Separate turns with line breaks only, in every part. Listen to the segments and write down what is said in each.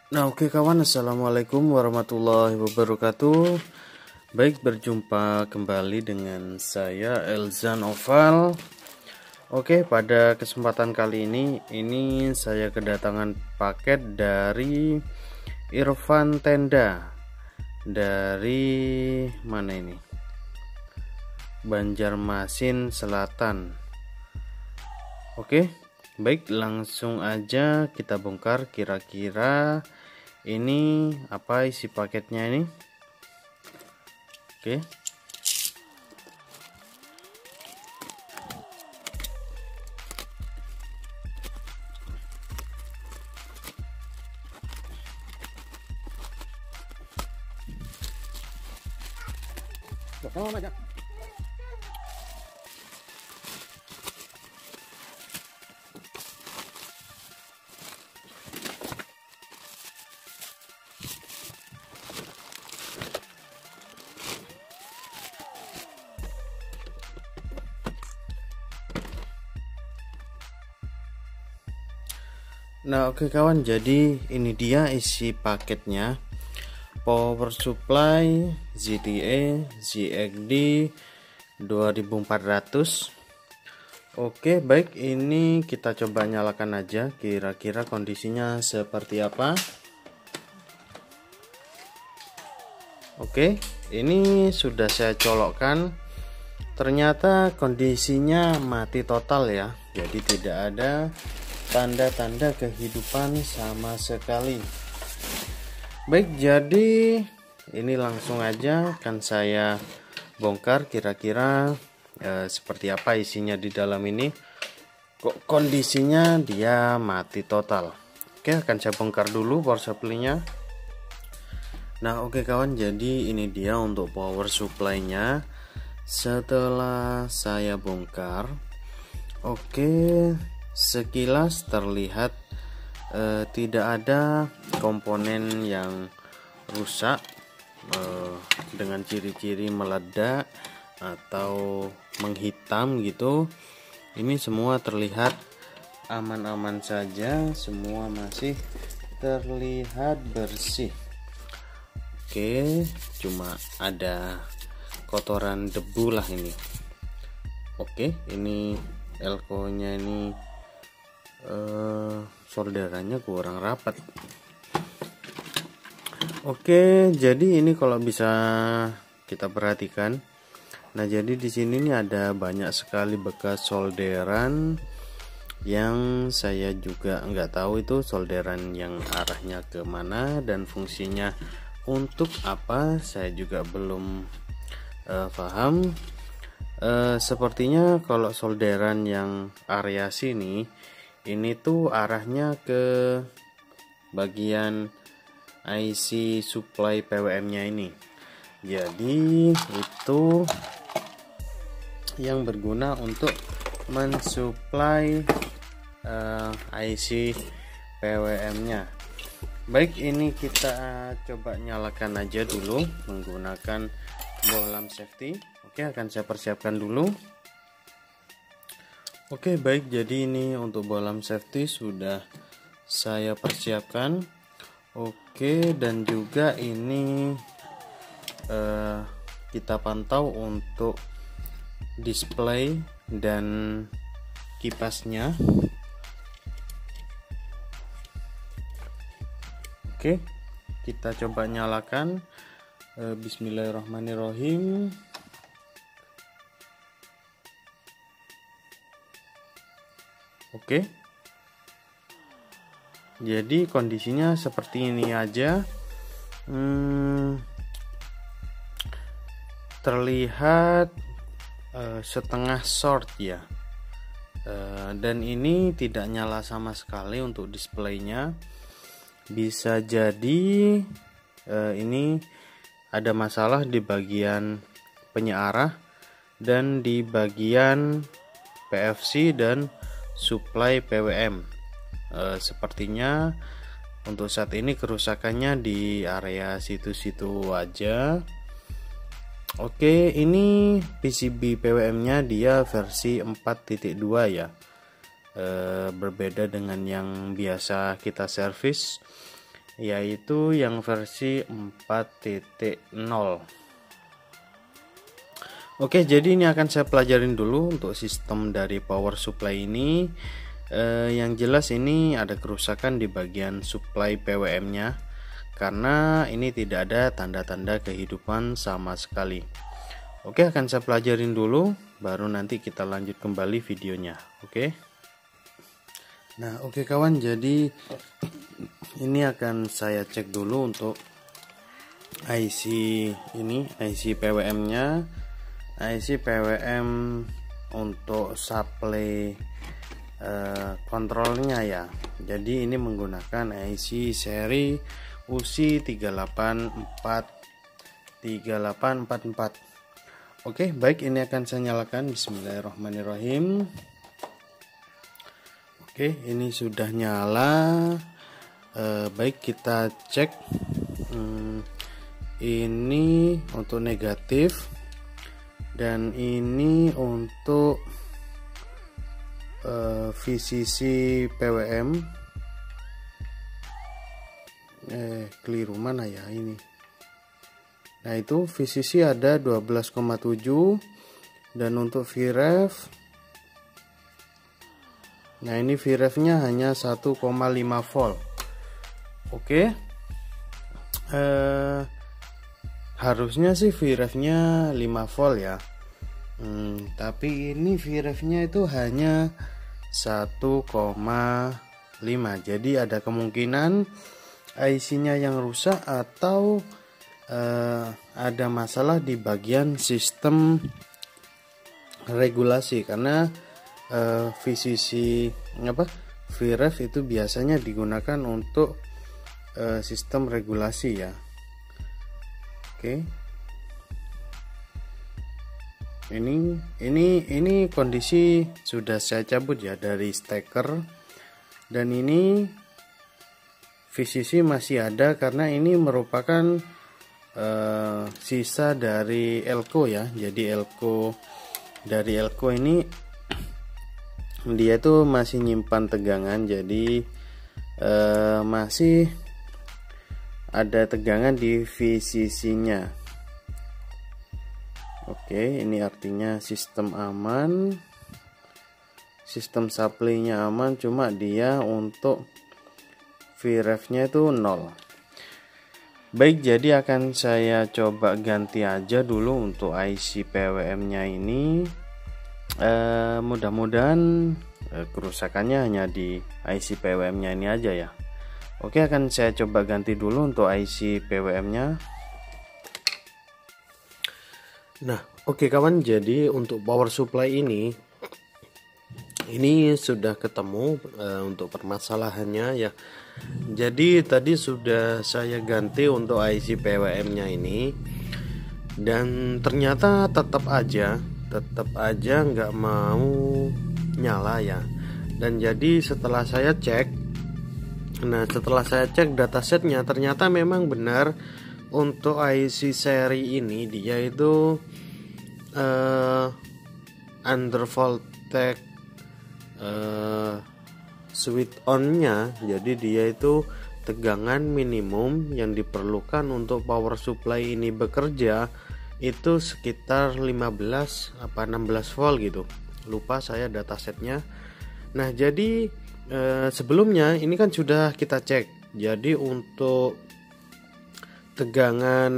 Nah, oke kawan, assalamualaikum warahmatullahi wabarakatuh. Baik, berjumpa kembali dengan saya Elzan Oval. Oke, pada kesempatan kali ini saya kedatangan paket dari Irfan Tenda dari mana ini? Banjarmasin Selatan. Oke, baik, langsung aja kita bongkar kira-kira ini apa isi paketnya ini. Oke. Nah, oke kawan, jadi ini dia isi paketnya. Power supply ZTE ZXD 2400. Oke, baik, ini kita coba nyalakan aja kira-kira kondisinya seperti apa. Oke, ini sudah saya colokkan. Ternyata kondisinya mati total ya. Jadi tidak ada tanda-tanda kehidupan sama sekali. Baik, jadi ini langsung aja akan saya bongkar kira-kira seperti apa isinya di dalam ini. Kok kondisinya dia mati total. Oke, akan saya bongkar dulu power supply-nya. Nah, oke kawan, jadi ini dia untuk power supply-nya. Setelah saya bongkar, oke, sekilas terlihat tidak ada komponen yang rusak dengan ciri-ciri meledak atau menghitam gitu. Ini semua terlihat aman-aman saja, semua masih terlihat bersih. Oke, cuma ada kotoran debu lah ini. Oke, ini elko nya ini solderannya kurang rapat. Oke, jadi ini kalau bisa kita perhatikan, nah jadi di sini nih ada banyak sekali bekas solderan yang saya juga nggak tahu itu solderan yang arahnya ke mana dan fungsinya untuk apa, saya juga belum paham. Sepertinya kalau solderan yang area sini ini tuh arahnya ke bagian IC supply PWM nya ini. Jadi itu yang berguna untuk mensuplai IC PWM nya. Baik, ini kita coba nyalakan aja dulu menggunakan bohlam safety. Oke, akan saya persiapkan dulu. Oke, baik, jadi ini untuk bohlam safety sudah saya persiapkan. Oke, dan juga ini kita pantau untuk display dan kipasnya. Oke, kita coba nyalakan. Bismillahirrahmanirrahim. Oke, jadi kondisinya seperti ini aja. Terlihat setengah short ya, dan ini tidak nyala sama sekali untuk displaynya. Bisa jadi ini ada masalah di bagian penyearah dan di bagian PFC dan supply PWM. Sepertinya untuk saat ini kerusakannya di area situ-situ aja. Oke, ini PCB PWM nya dia versi 4.2 ya. Berbeda dengan yang biasa kita servis. yaitu yang versi 4.0. Oke, jadi ini akan saya pelajarin dulu untuk sistem dari power supply ini. Yang jelas ini ada kerusakan di bagian supply PWM-nya karena ini tidak ada tanda-tanda kehidupan sama sekali. Oke, akan saya pelajarin dulu, baru nanti kita lanjut kembali videonya. Oke. Nah, oke kawan, jadi ini akan saya cek dulu untuk IC ini, IC PWM-nya. IC PWM untuk supply kontrolnya ya. Jadi ini menggunakan IC seri UC 3844. Oke, baik, ini akan saya nyalakan. Bismillahirrahmanirrahim. Oke, ini sudah nyala. Baik, kita cek. Ini untuk negatif dan ini untuk VCC PWM. Keliru mana ya ini? Nah, itu VCC ada 12,7 dan untuk VREF, nah ini VREF-nya hanya 1,5 volt. Oke. Harusnya sih VREF-nya 5 volt ya. Tapi ini VREF-nya itu hanya 1,5. Jadi ada kemungkinan IC-nya yang rusak atau ada masalah di bagian sistem regulasi, karena VCC VREF itu biasanya digunakan untuk sistem regulasi ya. Oke. Ini kondisi sudah saya cabut ya dari steker, dan ini VCC masih ada karena ini merupakan sisa dari elko ya. Jadi dari elko ini dia tuh masih nyimpan tegangan, jadi masih ada tegangan di VCC-nya. Oke, ini artinya sistem aman, sistem supply-nya aman, cuma dia untuk VREF-nya itu 0. Baik, jadi akan saya coba ganti aja dulu untuk IC PWM-nya ini. Mudah-mudahan kerusakannya hanya di IC PWM-nya ini aja ya. Oke, akan saya coba ganti dulu untuk IC PWM-nya. Nah, oke kawan, jadi untuk power supply ini sudah ketemu untuk permasalahannya ya. Jadi tadi sudah saya ganti untuk IC PWM-nya ini, dan ternyata tetap aja nggak mau nyala ya. Dan jadi setelah saya cek datasetnya, ternyata memang benar untuk IC seri ini dia itu under voltage switch on-nya. Jadi dia itu tegangan minimum yang diperlukan untuk power supply ini bekerja itu sekitar 15 apa 16 volt gitu. Lupa saya datasetnya. Nah, jadi sebelumnya ini kan sudah kita cek. Jadi untuk tegangan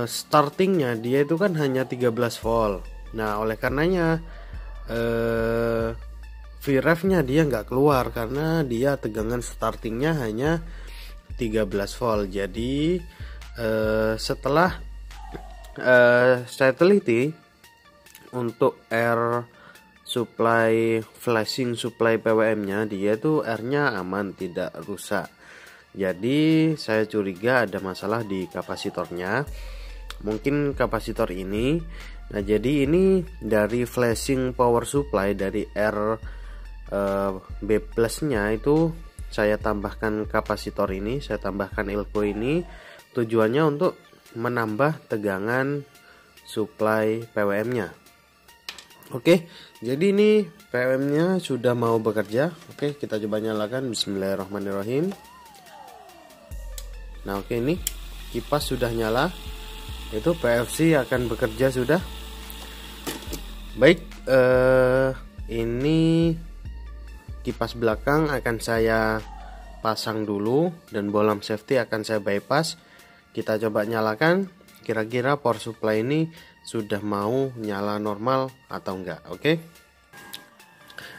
startingnya dia itu kan hanya 13 volt. Nah, oleh karenanya VREF-nya dia nggak keluar karena dia tegangan startingnya hanya 13 volt. Jadi setelah saya teliti untuk air supply, flashing supply PWM-nya, dia tuh R-nya aman, tidak rusak. Jadi saya curiga ada masalah di kapasitornya, mungkin kapasitor ini. Nah, jadi ini dari flashing power supply dari RB plus-nya itu saya tambahkan kapasitor ini, saya tambahkan elko ini, tujuannya untuk menambah tegangan supply PWM-nya. Oke, jadi ini PWM-nya sudah mau bekerja. Oke, kita coba nyalakan. Bismillahirrahmanirrahim. Nah oke, ini kipas sudah nyala, itu PFC akan bekerja sudah. Baik, ini kipas belakang akan saya pasang dulu dan bolam safety akan saya bypass. Kita coba nyalakan, kira-kira power supply ini sudah mau nyala normal atau enggak. Oke.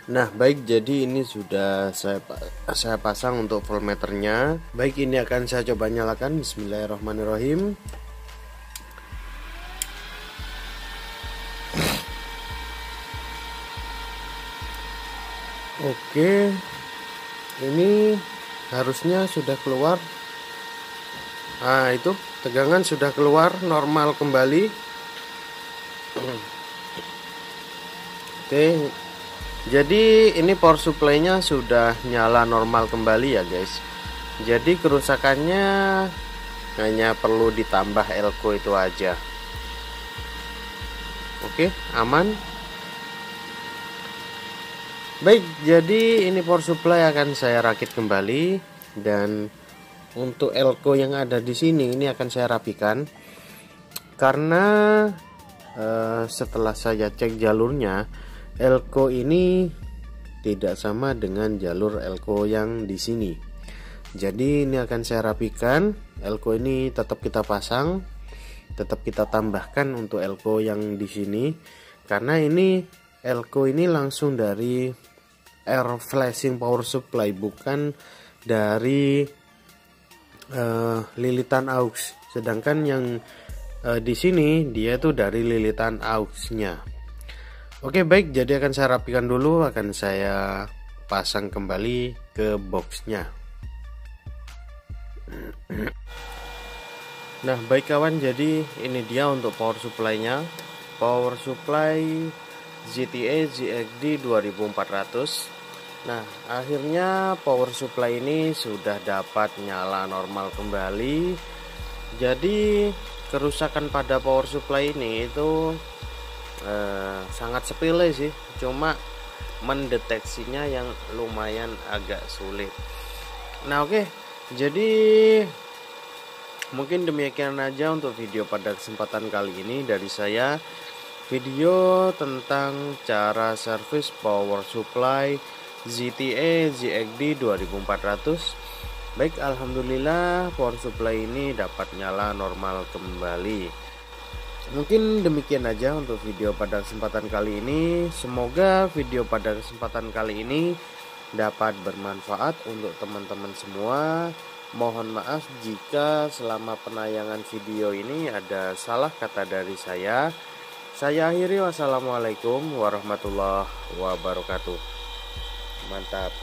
Nah baik, jadi ini sudah saya pasang untuk voltmeternya. Baik, ini akan saya coba nyalakan. Bismillahirrahmanirrahim. Oke, ini harusnya sudah keluar. Nah itu tegangan sudah keluar normal kembali. Oke, jadi ini power supply-nya sudah nyala normal kembali ya guys. Jadi kerusakannya hanya perlu ditambah elko itu aja. Oke, aman. Baik, jadi ini power supply akan saya rakit kembali, dan untuk elko yang ada di sini ini akan saya rapikan karena setelah saya cek jalurnya, elko ini tidak sama dengan jalur elko yang di sini. Jadi ini akan saya rapikan. Elko ini tetap kita pasang, tetap kita tambahkan untuk elko yang di sini, karena ini elko ini langsung dari air flashing power supply, bukan dari lilitan aux. Sedangkan yang di sini dia itu dari lilitan auxnya. Oke baik, jadi akan saya rapikan dulu, akan saya pasang kembali ke boxnya. Nah baik kawan, jadi ini dia untuk power supply-nya. Power supply ZTE ZXD 2400. Nah akhirnya power supply ini sudah dapat nyala normal kembali. Jadi kerusakan pada power supply ini itu sangat sepele sih, cuma mendeteksinya yang lumayan agak sulit. Nah oke, jadi mungkin demikian aja untuk video pada kesempatan kali ini dari saya. Video tentang cara servis power supply ZTE ZXD 2400. Baik, alhamdulillah power supply ini dapat nyala normal kembali. Mungkin demikian aja untuk video pada kesempatan kali ini. Semoga video pada kesempatan kali ini dapat bermanfaat untuk teman-teman semua. Mohon maaf jika selama penayangan video ini ada salah kata dari saya. Saya akhiri, wassalamualaikum warahmatullahi wabarakatuh. Mantap.